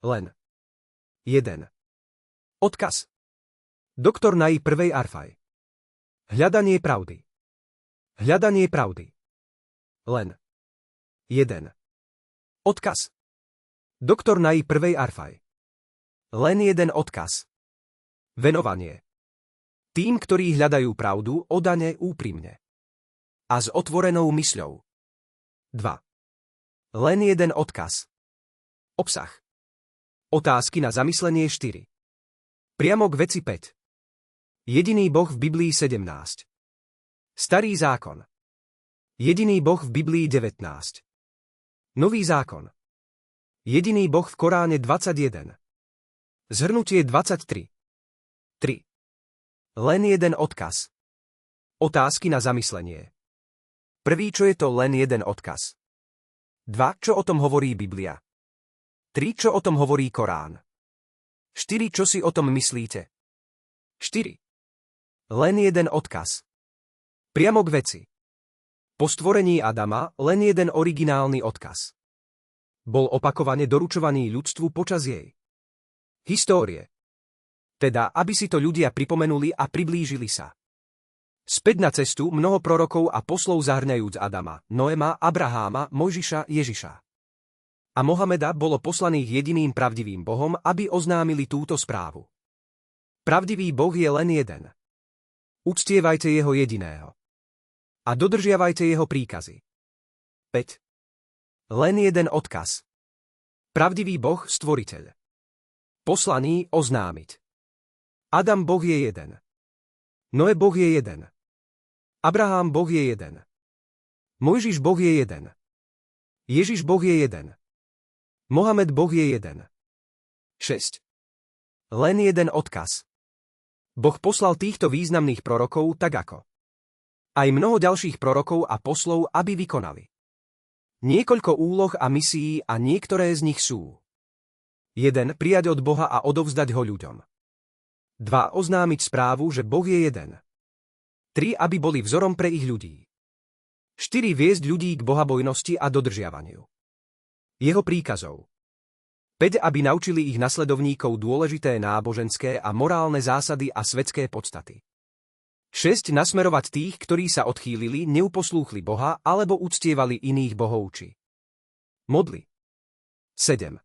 Len jeden odkaz. Doktor Nai prvej Arfaj. Hľadanie pravdy. Hľadanie pravdy. Len jeden odkaz. Doktor Nai prvej Arfaj. Len jeden odkaz. Venovanie. Tým, ktorí hľadajú pravdu, oddane, úprimne. A s otvorenou mysľou. 2. Len jeden odkaz. Obsah. Otázky na zamyslenie 4. Priamo k veci 5. Jediný Boh v Biblii 17. Starý zákon. Jediný Boh v Biblii 19. Nový zákon. Jediný Boh v Koráne 21. Zhrnutie 23. 3. Len jeden odkaz. Otázky na zamyslenie. Prvý, čo je to len jeden odkaz. 2. Čo o tom hovorí Biblia? 3. Čo o tom hovorí Korán? 4. Čo si o tom myslíte? 4. Len jeden odkaz. Priamo k veci. Po stvorení Adama len jeden originálny odkaz. Bol opakovane doručovaný ľudstvu počas jej histórie. Teda, aby si to ľudia pripomenuli a priblížili sa. Späť na cestu mnoho prorokov a poslov zahrňajúc Adama, Noema, Abraháma, Mojžiša, Ježiša. A Mohameda bolo poslaných jediným pravdivým Bohom, aby oznámili túto správu. Pravdivý Boh je len jeden. Uctievajte jeho jediného. A dodržiavajte jeho príkazy. 5. Len jeden odkaz. Pravdivý Boh, stvoriteľ. Poslaný oznámiť. Adam Boh je jeden. Noé Boh je jeden. Abraham Boh je jeden. Mojžiš Boh je jeden. Ježiš Boh je jeden. Mohamed Boh je jeden. 6. Len jeden odkaz. Boh poslal týchto významných prorokov tak ako aj mnoho ďalších prorokov a poslov, aby vykonali niekoľko úloh a misií a niektoré z nich sú 1. Prijať od Boha a odovzdať ho ľuďom. 2. Oznámiť správu, že Boh je jeden. 3. Aby boli vzorom pre ich ľudí. 4. Viesť ľudí k bohabojnosti a dodržiavaniu jeho príkazov. 5. Aby naučili ich nasledovníkov dôležité náboženské a morálne zásady a svetské podstaty. 6. Nasmerovať tých, ktorí sa odchýlili, neuposlúchli Boha alebo uctievali iných bohov či modly. 7.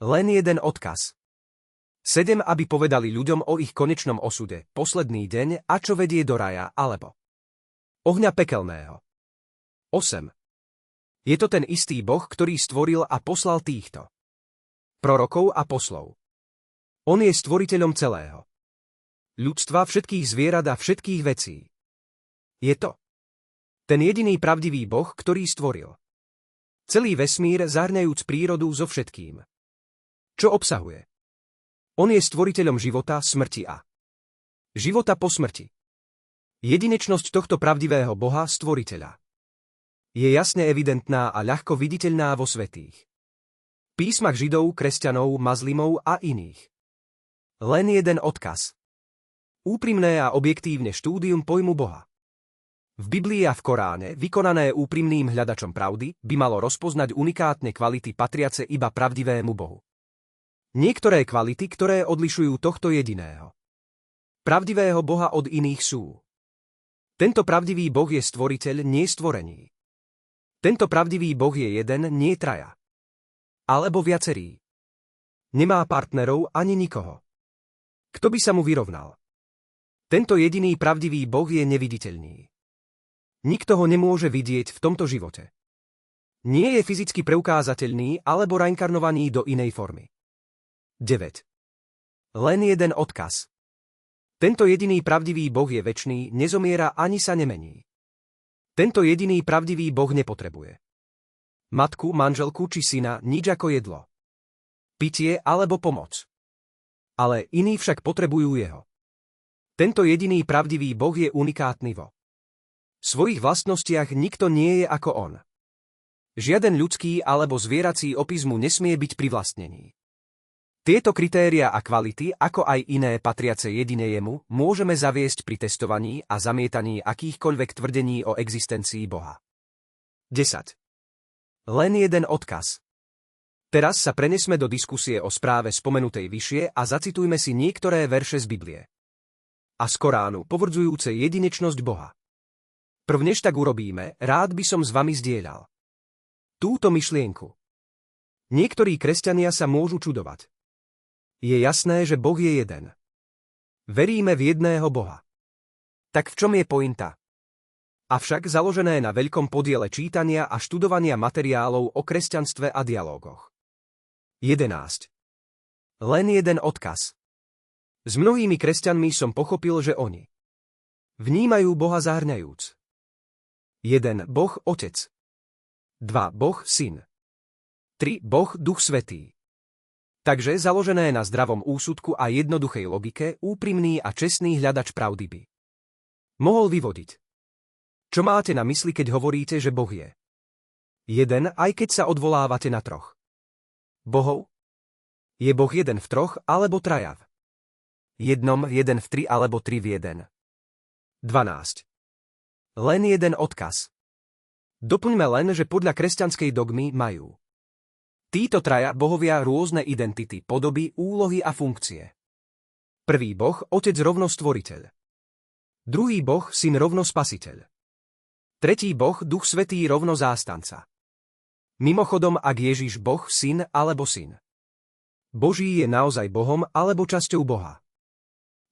Len jeden odkaz. 7. Aby povedali ľuďom o ich konečnom osude, posledný deň a čo vedie do raja alebo ohňa pekelného. 8. Je to ten istý Boh, ktorý stvoril a poslal týchto prorokov a poslov. On je stvoriteľom celého ľudstva, všetkých zvierat a všetkých vecí. Je to ten jediný pravdivý Boh, ktorý stvoril celý vesmír, zahrňajúc prírodu so všetkým, čo obsahuje. On je stvoriteľom života, smrti a života po smrti. Jedinečnosť tohto pravdivého Boha, stvoriteľa, je jasne evidentná a ľahko viditeľná vo svätých písmach Židov, kresťanov, mazlimov a iných. Len jeden odkaz. Úprimné a objektívne štúdium pojmu Boha. V Biblii a v Koráne, vykonané úprimným hľadačom pravdy, by malo rozpoznať unikátne kvality patriace iba pravdivému Bohu. Niektoré kvality, ktoré odlišujú tohto jediného pravdivého Boha od iných sú: tento pravdivý Boh je stvoriteľ, nie stvorení. Tento pravdivý Boh je jeden, nie traja. Alebo viacerý. Nemá partnerov ani nikoho, kto by sa mu vyrovnal. Tento jediný pravdivý Boh je neviditeľný. Nikto ho nemôže vidieť v tomto živote. Nie je fyzicky preukázateľný alebo reinkarnovaný do inej formy. 9. Len jeden odkaz. Tento jediný pravdivý Boh je večný, nezomiera ani sa nemení. Tento jediný pravdivý Boh nepotrebuje matku, manželku či syna, nič ako jedlo, pitie alebo pomoc. Ale iní však potrebujú jeho. Tento jediný pravdivý Boh je unikátny vo svojich vlastnostiach, nikto nie je ako on. Žiaden ľudský alebo zvierací opis mu nesmie byť privlastnený. Tieto kritéria a kvality, ako aj iné patriace jedine jemu, môžeme zaviesť pri testovaní a zamietaní akýchkoľvek tvrdení o existencii Boha. 10. Len jeden odkaz. Teraz sa prenesme do diskusie o správe spomenutej vyššie a zacitujme si niektoré verše z Biblie a z Koránu potvrdzujúce jedinečnosť Boha. Prvnež tak urobíme, rád by som s vami zdieľal túto myšlienku. Niektorí kresťania sa môžu čudovať. Je jasné, že Boh je jeden. Veríme v jedného Boha. Tak v čom je pointa? Avšak založené na veľkom podiele čítania a študovania materiálov o kresťanstve a dialógoch. 11. Len jeden odkaz. S mnohými kresťanmi som pochopil, že oni vnímajú Boha zahrňajúc. 1. Boh Otec. 2. Boh Syn. 3. Boh Duch Svätý. Takže založené na zdravom úsudku a jednoduchej logike, úprimný a čestný hľadač pravdy by mohol vyvodiť. Čo máte na mysli, keď hovoríte, že Boh je jeden, aj keď sa odvolávate na troch bohov? Je Boh jeden v troch, alebo traja v jednom, jeden v tri, alebo tri v jeden? 12. Len jeden odkaz. Doplňme len, že podľa kresťanskej dogmy majú títo traja bohovia rôzne identity, podoby, úlohy a funkcie. Prvý Boh, Otec rovno Stvoriteľ. Druhý Boh, Syn rovno Spasiteľ. Tretí Boh, Duch Svätý rovno Zástanca. Mimochodom, ak Ježiš Boh, Syn alebo Syn Boží je naozaj Bohom alebo časťou Boha.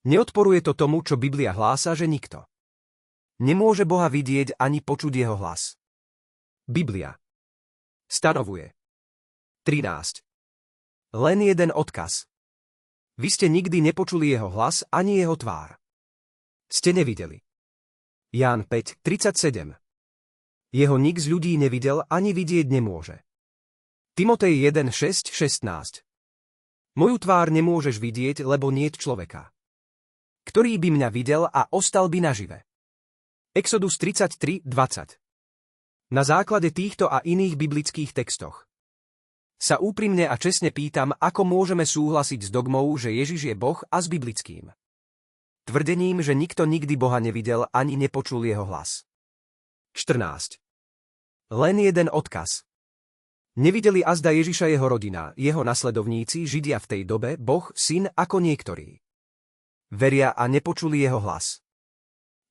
Neodporuje to tomu, čo Biblia hlása, že nikto nemôže Boha vidieť ani počuť jeho hlas. Biblia stanovuje 13. Len jeden odkaz. Vy ste nikdy nepočuli jeho hlas ani jeho tvár. Ste nevideli. Ján 5:37. Jeho nik z ľudí nevidel ani vidieť nemôže. Timotej 1:6-16. Moju tvár nemôžeš vidieť, lebo niet človeka, ktorý by mňa videl a ostal by nažive. Exodus 33:20. Na základe týchto a iných biblických textoch sa úprimne a čestne pýtam, ako môžeme súhlasiť s dogmou, že Ježiš je Boh a s biblickým tvrdením, že nikto nikdy Boha nevidel ani nepočul jeho hlas. 14. Len jeden odkaz. Nevideli azda Ježiša jeho rodina, jeho nasledovníci, Židia v tej dobe, Boh, Syn ako niektorí veria a nepočuli jeho hlas.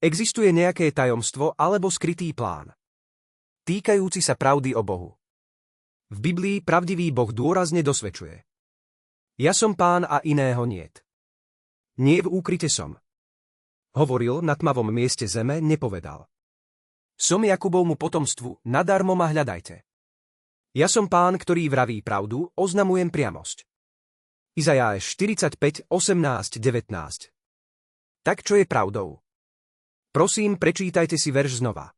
Existuje nejaké tajomstvo alebo skrytý plán týkajúci sa pravdy o Bohu. V Biblii pravdivý Boh dôrazne dosvedčuje. Ja som Pán a iného niet. Nie v úkryte som. Hovoril na tmavom mieste zeme, nepovedal. Som Jakubovmu potomstvu, nadarmo ma hľadajte. Ja som Pán, ktorý vraví pravdu, oznamujem priamosť. Izajáš 45:18-19. Tak čo je pravdou? Prosím, prečítajte si verš znova.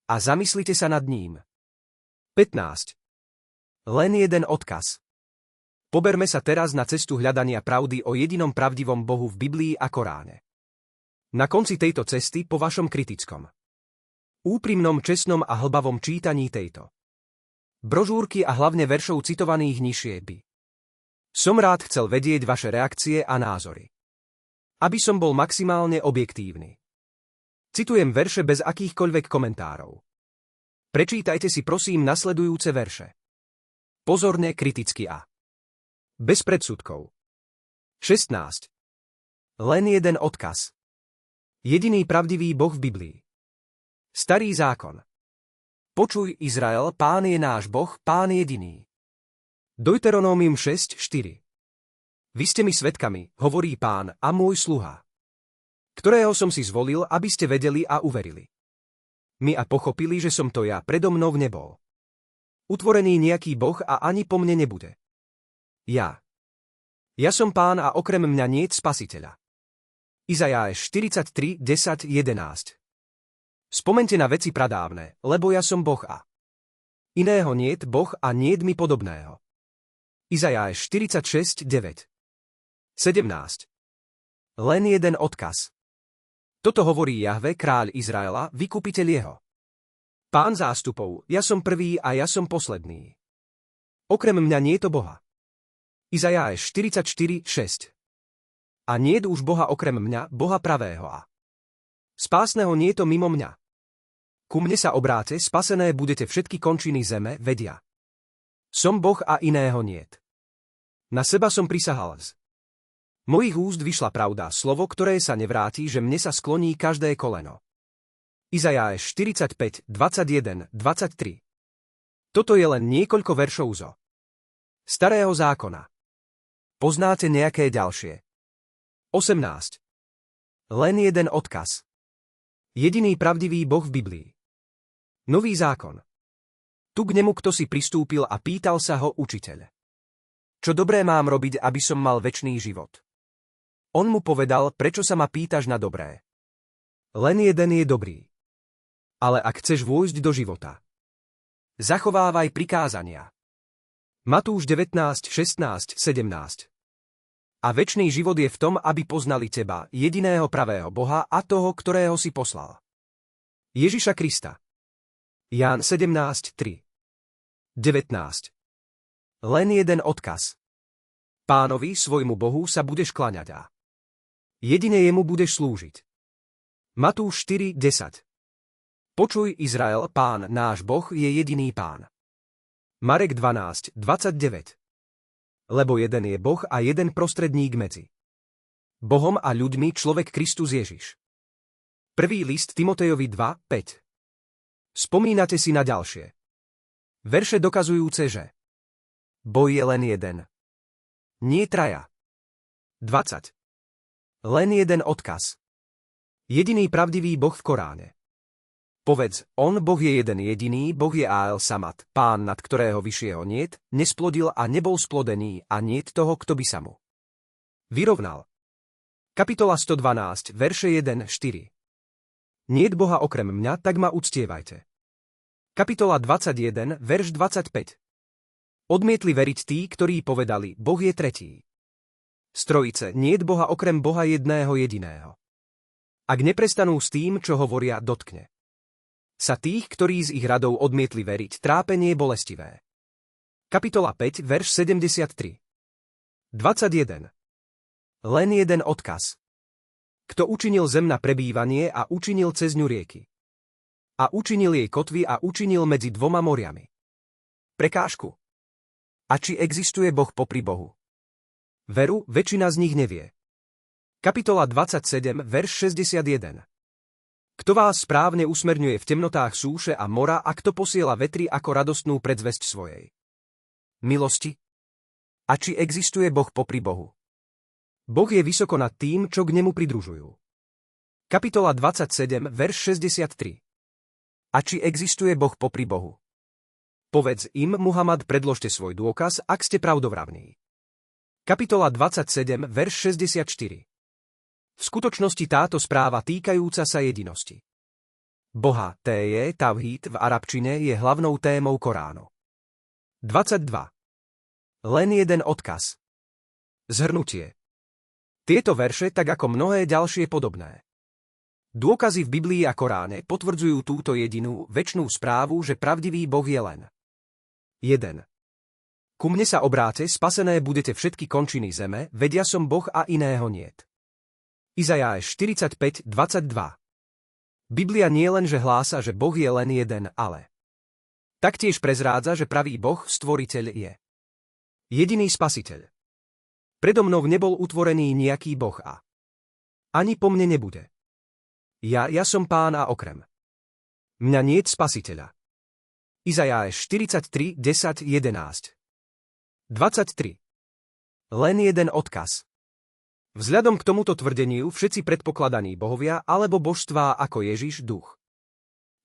A zamyslite sa nad ním. 15. Len jeden odkaz. Poberme sa teraz na cestu hľadania pravdy o jedinom pravdivom Bohu v Biblii a Koráne. Na konci tejto cesty po vašom kritickom, úprimnom, čestnom a hlbavom čítaní tejto brožúrky a hlavne veršov citovaných nižšie by som rád chcel vedieť vaše reakcie a názory. Aby som bol maximálne objektívny. Citujem verše bez akýchkoľvek komentárov. Prečítajte si prosím nasledujúce verše. Pozorne, kriticky a bez predsudkov. 16. Len jeden odkaz. Jediný pravdivý Boh v Biblii. Starý zákon. Počuj, Izrael, Pán je náš Boh, Pán jediný. Deuteronómium 6:4. Vy ste mi svedkami, hovorí Pán, a môj sluha, ktorého som si zvolil, aby ste vedeli a uverili mi a pochopili, že som to ja, predo mnou nebol utvorený nejaký Boh a ani po mne nebude. Ja som Pán a okrem mňa niet spasiteľa. Izajáš 43:10-11. Spomente na veci pradávne, lebo ja som Boh a iného niet Boh a niet mi podobného. Izajáš 46:9. 17. Len jeden odkaz. Toto hovorí Jahve, kráľ Izraela, vykupiteľ jeho. Pán zástupov, ja som prvý a ja som posledný. Okrem mňa niet Boha. Izajáš 44:6. A niet už Boha okrem mňa, Boha pravého a spásneho nieto mimo mňa. Ku mne sa obráte, spasené budete všetky končiny zeme, vedia. Som Boh a iného niet. Na seba som prisahal z mojich úst vyšla pravda, slovo, ktoré sa nevráti, že mne sa skloní každé koleno. Izajáš 45, 21, 23. Toto je len niekoľko veršov zo Starého zákona. Poznáte nejaké ďalšie? 18. Len jeden odkaz. Jediný pravdivý Boh v Biblii. Nový zákon. Tu k nemu kto si pristúpil a pýtal sa ho učiteľ. Čo dobré mám robiť, aby som mal večný život? On mu povedal, prečo sa ma pýtaš na dobré? Len jeden je dobrý. Ale ak chceš vôjsť do života, zachovávaj prikázania. Matúš 19, 16, 17. A večný život je v tom, aby poznali teba, jediného pravého Boha a toho, ktorého si poslal. Ježiša Krista. Ján 17, 3. 19. Len jeden odkaz. Pánovi, svojmu Bohu, sa budeš kláňať a jedine jemu budeš slúžiť. Matúš 4, 10. Počuj, Izrael, Pán, náš Boh, je jediný Pán. Marek 12, 29. Lebo jeden je Boh a jeden prostredník medzi Bohom a ľuďmi, človek Kristus Ježiš. Prvý list Timotejovi 2, 5. Spomínate si na ďalšie verše dokazujúce, že boj je len jeden. Nie traja. 20. Len jeden odkaz. Jediný pravdivý Boh v Koráne. Povedz, on Boh je jeden jediný, Boh je Ael Samad, Pán, nad ktorého vyššieho niet, nesplodil a nebol splodený a niet toho, kto by sa mu vyrovnal. Kapitola 112, verše 1, 4. Niet Boha okrem mňa, tak ma uctievajte. Kapitola 21, verš 25. Odmietli veriť tí, ktorí povedali, Boh je tretí. Z trojice, niet Boha okrem Boha jedného jediného. Ak neprestanú s tým, čo hovoria, dotkne sa tých, ktorí z ich radov odmietli veriť, trápenie bolestivé. Kapitola 5, verš 73. 21. Len jeden odkaz. Kto učinil zem na prebývanie a učinil cez ňu rieky. A učinil jej kotvy a učinil medzi dvoma moriami prekážku. A či existuje Boh popri Bohu? Veru, väčšina z nich nevie. Kapitola 27, verš 61. Kto vás správne usmerňuje v temnotách súše a mora a kto posiela vetry ako radostnú predzvesť svojej milosti? A či existuje Boh popri Bohu? Boh je vysoko nad tým, čo k nemu pridružujú. Kapitola 27, verš 63. A či existuje Boh popri Bohu? Povedz im, Muhammad, predložte svoj dôkaz, ak ste pravdovravní. Kapitola 27, verš 64. V skutočnosti táto správa týkajúca sa jedinosti Boha, téje, tavhíd v arabčine je hlavnou témou Koránu. 22. Len jeden odkaz. Zhrnutie. Tieto verše, tak ako mnohé ďalšie podobné dôkazy v Biblii a Koráne potvrdzujú túto jedinú, večnú správu, že pravdivý Boh je len jeden. Ku mne sa obráte, spasené budete všetky končiny zeme, veď ja som Boh a iného niet. Izajáš 45, 22. Biblia nie len, že hlása, že Boh je len jeden, ale taktiež prezrádza, že pravý Boh, stvoriteľ je jediný spasiteľ. Predo mnou nebol utvorený nejaký Boh a ani po mne nebude. Ja som Pán a okrem mňa niet spasiteľa. Izajáš 43, 10, 11. 23. Len jeden odkaz. Vzhľadom k tomuto tvrdeniu všetci predpokladaní bohovia alebo božstvá ako Ježiš, Duch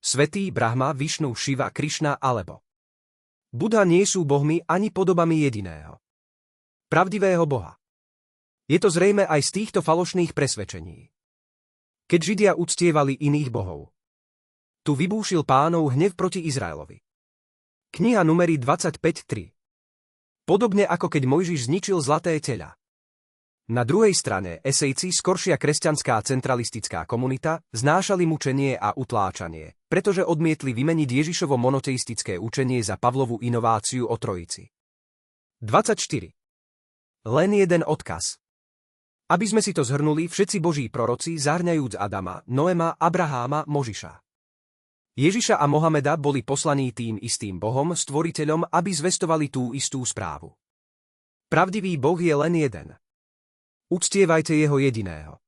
Svätý, Brahma, Višnu, Šiva, Krišna alebo Budha nie sú bohmi ani podobami jediného pravdivého Boha. Je to zrejme aj z týchto falošných presvedčení. Keď Židia uctievali iných bohov, tu vybúšil Pánov hnev proti Izraelovi. Kniha Númery 25.3. Podobne ako keď Mojžiš zničil zlaté teľa. Na druhej strane Esejci, skoršia kresťanská centralistická komunita, znášali mučenie a utláčanie, pretože odmietli vymeniť Ježišovo monoteistické učenie za Pavlovu inováciu o Trojici. 24. Len jeden odkaz. Aby sme si to zhrnuli, všetci boží proroci, zahŕňajúc Adama, Noema, Abraháma, Možiša, Ježiša a Mohameda boli poslaní tým istým Bohom, stvoriteľom, aby zvestovali tú istú správu. Pravdivý Boh je len jeden. Uctievajte jeho jediného.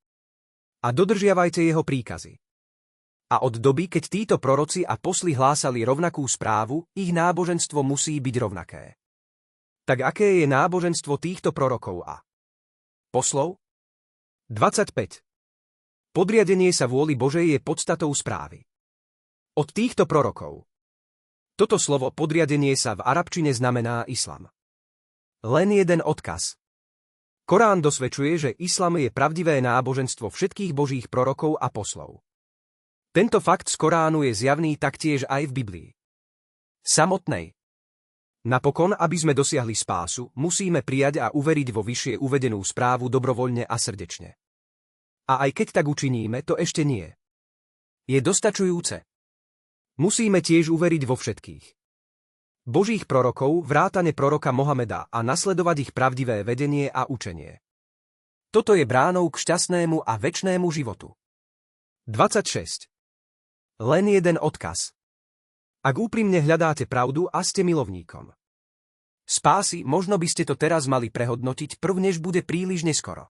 A dodržiavajte jeho príkazy. A od doby, keď títo proroci a posly hlásali rovnakú správu, ich náboženstvo musí byť rovnaké. Tak aké je náboženstvo týchto prorokov a poslov? 25. Podriadenie sa vôli Božej je podstatou správy. Od týchto prorokov. Toto slovo podriadenie sa v arabčine znamená islam. Len jeden odkaz. Korán dosvedčuje, že islam je pravdivé náboženstvo všetkých božích prorokov a poslov. Tento fakt z Koránu je zjavný taktiež aj v Biblii. Samotnej. Napokon, aby sme dosiahli spásu, musíme prijať a uveriť vo vyššie uvedenú správu dobrovoľne a srdečne. A aj keď tak učiníme, to ešte nie je dostačujúce. Musíme tiež uveriť vo všetkých božích prorokov, vrátane proroka Mohameda a nasledovať ich pravdivé vedenie a učenie. Toto je bránou k šťastnému a večnému životu. 26. Len jeden odkaz. Ak úprimne hľadáte pravdu a ste milovníkom spásy, možno by ste to teraz mali prehodnotiť prv, než bude príliš neskoro.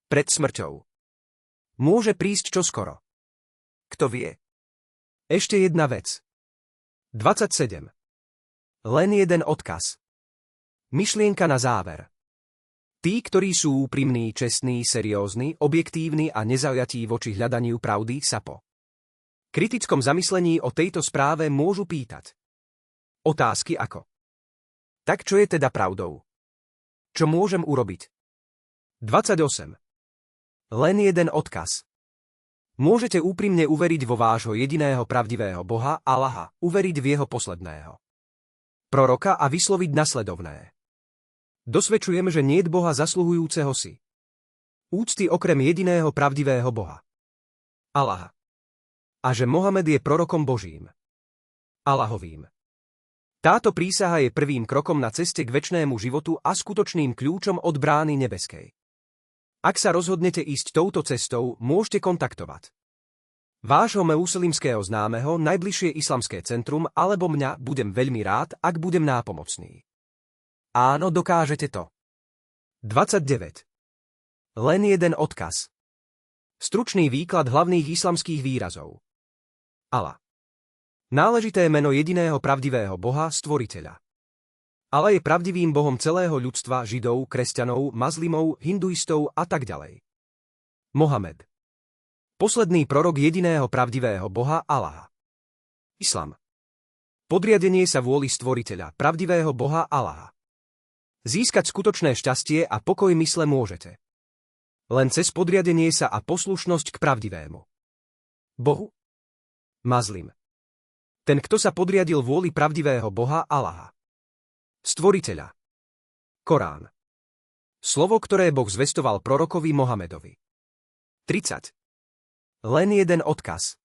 Pred smrťou. Môže prísť čoskoro. Kto vie? Ešte jedna vec. 27. Len jeden odkaz. Myšlienka na záver. Tí, ktorí sú úprimní, čestní, seriózni, objektívni a nezaujatí voči hľadaniu pravdy, sa po kritickom zamyslení o tejto správe môžu pýtať otázky ako: tak čo je teda pravdou? Čo môžem urobiť? 28. Len jeden odkaz. Môžete úprimne uveriť vo vášho jediného pravdivého Boha, Allaha, uveriť v jeho posledného proroka a vysloviť nasledovné. Dosvedčujem, že niet Boha zasluhujúceho si úcty okrem jediného pravdivého Boha, Allaha. A že Mohamed je prorokom Božím, Allahovým. Táto prísaha je prvým krokom na ceste k večnému životu a skutočným kľúčom od brány nebeskej. Ak sa rozhodnete ísť touto cestou, môžete kontaktovať vášho muslimského známeho, najbližšie islamské centrum, alebo mňa, budem veľmi rád, ak budem nápomocný. Áno, dokážete to. 29. Len jeden odkaz. Stručný výklad hlavných islamských výrazov. Allah. Náležité meno jediného pravdivého Boha, stvoriteľa. Allah je pravdivým Bohom celého ľudstva, Židov, kresťanov, mazlimov, hinduistov a tak ďalej. Mohamed. Posledný prorok jediného pravdivého Boha, Allaha. Islam. Podriadenie sa vôli stvoriteľa, pravdivého Boha, Allaha. Získať skutočné šťastie a pokoj mysle môžete len cez podriadenie sa a poslušnosť k pravdivému Bohu. Mazlim. Ten, kto sa podriadil vôli pravdivého Boha, Allaha. Stvoriteľa. Korán. Slovo, ktoré Boh zvestoval prorokovi Mohamedovi. 30. Len jeden odkaz.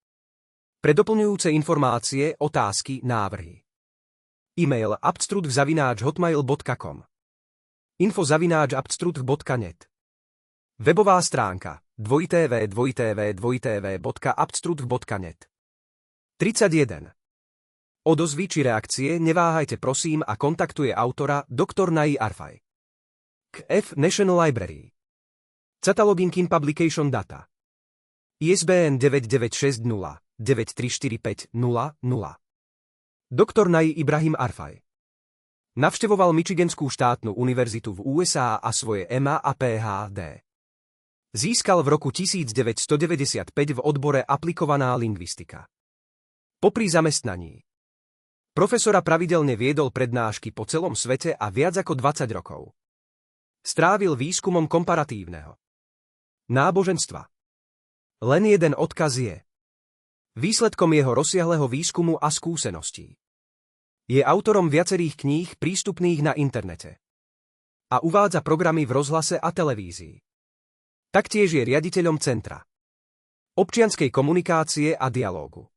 Pre doplňujúce informácie, otázky, návrhy. E-mail abstrut@hotmail.com. info@abstrut.net. Webová stránka www.abstrut.net. 31. Odozvy či reakcie neváhajte prosím a kontaktuje autora Dr. Nai Arfaj. KF National Library. Cataloging in Publication Data. ISBN 9960 9345 00. Dr. Nai Ibrahim Arfaj. Navštevoval Michiganskú štátnu univerzitu v USA a svoje MA a PhD získal v roku 1995 v odbore aplikovaná lingvistika. Popri zamestnaní profesora pravidelne viedol prednášky po celom svete a viac ako 20 rokov strávil výskumom komparatívneho náboženstva. Len jeden odkaz je výsledkom jeho rozsiahleho výskumu a skúseností. Je autorom viacerých kníh prístupných na internete a uvádza programy v rozhlase a televízii. Taktiež je riaditeľom Centra občianskej komunikácie a dialógu